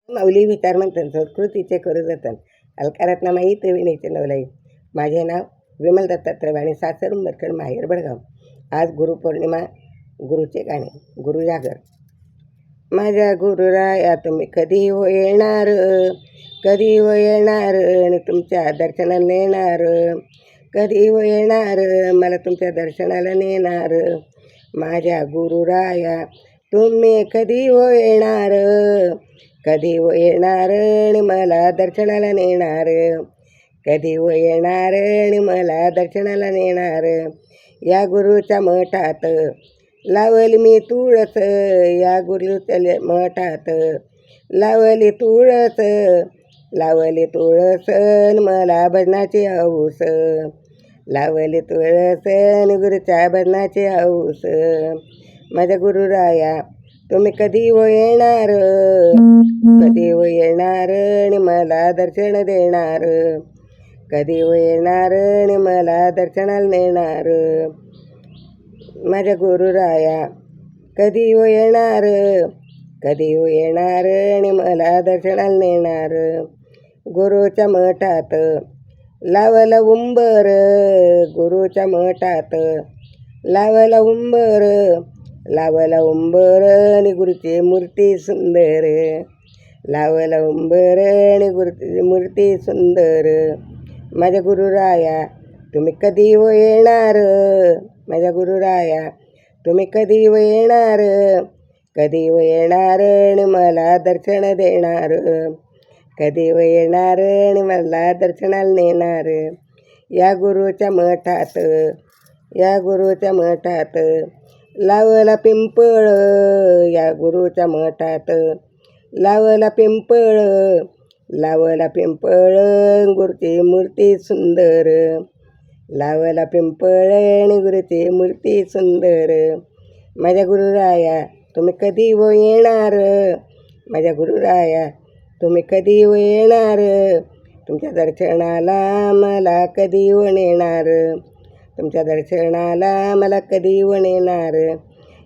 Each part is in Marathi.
माऊली विचारमंथन संस्कृतीचे करू जतन अलकारातनामाई त्रिवेणीचे नवलाई. माझे नाव विमल दत्तात्रय आणि सासर उंबरखेड माहेर बडगाव. आज गुरुपौर्णिमा. गुरुचे गाणे. गुरुजागर. माझ्या गुरुराया तुम्ही कधी हो येणार, कधी हो येणार आणि तुमच्या दर्शनाला नेणार, कधी हो येणार मला तुमच्या दर्शनाला नेणार. माझ्या गुरुराया तुम्ही कधी हो येणार, कधी हो येणार आणि मला दर्शनाला नेणार, कधी हो येणार आणि मला दर्शनाला नेणार. या गुरुच्या मठात लावली मी तुळस, या गुरुच्या मठात लावली तुळस, लावली तुळस मला भजनाची हौस, लावली तुळस गुरुच्या भजनाची हौस. माझ्या गुरुराया तुम्ही कधी हो येणार, कधी हो येणार आणि मला दर्शन देणार, कधी हो येणार आणि मला दर्शनाला नेणार. माझ्या गुरुराया कधी हो येणार, कधी हो येणार आणि मला दर्शनाला नेणार. गुरुच्या मठात लावला उंबर, गुरुच्या मठात लावला उंबर, लावला उंबर आणि गुरुची मूर्ती सुंदर, लावला उंबर आणि गुरुची मूर्ती सुंदर. माझ्या गुरुराया तुम्ही कधी हो येणार, माझ्या गुरुराया तुम्ही कधी हो येणार, कधी हो येणार आणि मला दर्शन देणार, कधी हो येणार आणि मला दर्शनाला नेणार. या गुरुच्या मठात, या गुरुच्या मठात लावला पिंपळ, या गुरुच्या मठात लावला पिंपळ, लावला पिंपळ गुरुची मूर्ती सुंदर, लावला पिंपळ आणि गुरुची मूर्ती सुंदर. माझ्या गुरुराया तुम्ही कधी हो येणार, माझ्या गुरुराया तुम्ही कधी हो येणार, तुमच्या दर्शनाला मला कधी हो नेणार, तुमच्या दर्शनाला मला कधी हो नेणार.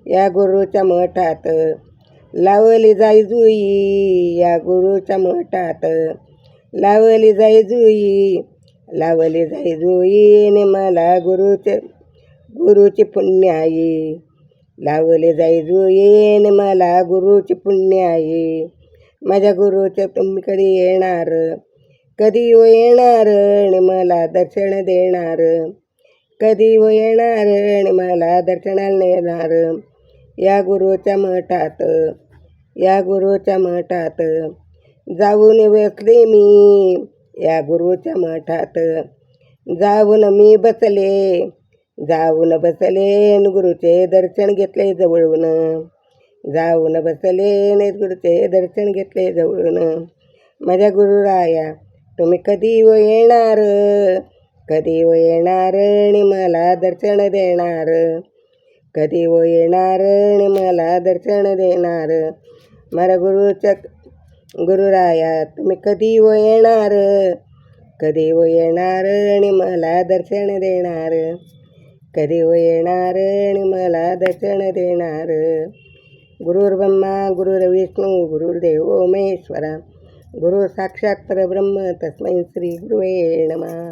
या गुरुच्या मठात लावली जाई जुई, या गुरुच्या मठात लावली जाई जुई, लावली जाई जुई ने मला गुरुची पुण्याई, लावली जाई जुई ने मला गुरुची पुण्याई. माझ्या गुरुच्या तुम्ही कधी येणार, कधी हो येणार आणि मला दर्शन देणार, कधी हो येणार आणि मला दर्शनाला नेणार. या गुरुच्या मठात, या गुरुच्या मठात जाऊन बसले मी, या गुरुच्या मठात जाऊन मी बसले, जाऊन बसले गुरुचे दर्शन घेतले जवळून, जाऊन बसले गुरुचे दर्शन घेतले जवळून. माझ्या गुरुराया तुम्ही कधी हो येणार, कधी हो येणार आणि मला दर्शन देणार, कधी हो येणार आणि मला दर्शन देणार. माझ्या गुरुराया तुम्ही कधी हो येणार, कधी हो येणार आणि मला दर्शन देणार, कधी हो येणार आणि मला दर्शन देणार. गुरुर्ब्रह्मा गुरुर्विष्णू गुरुर्देव महेश्वरा, गुरु साक्षात परब्रह्म तस्मै श्री गुरुवे नमः.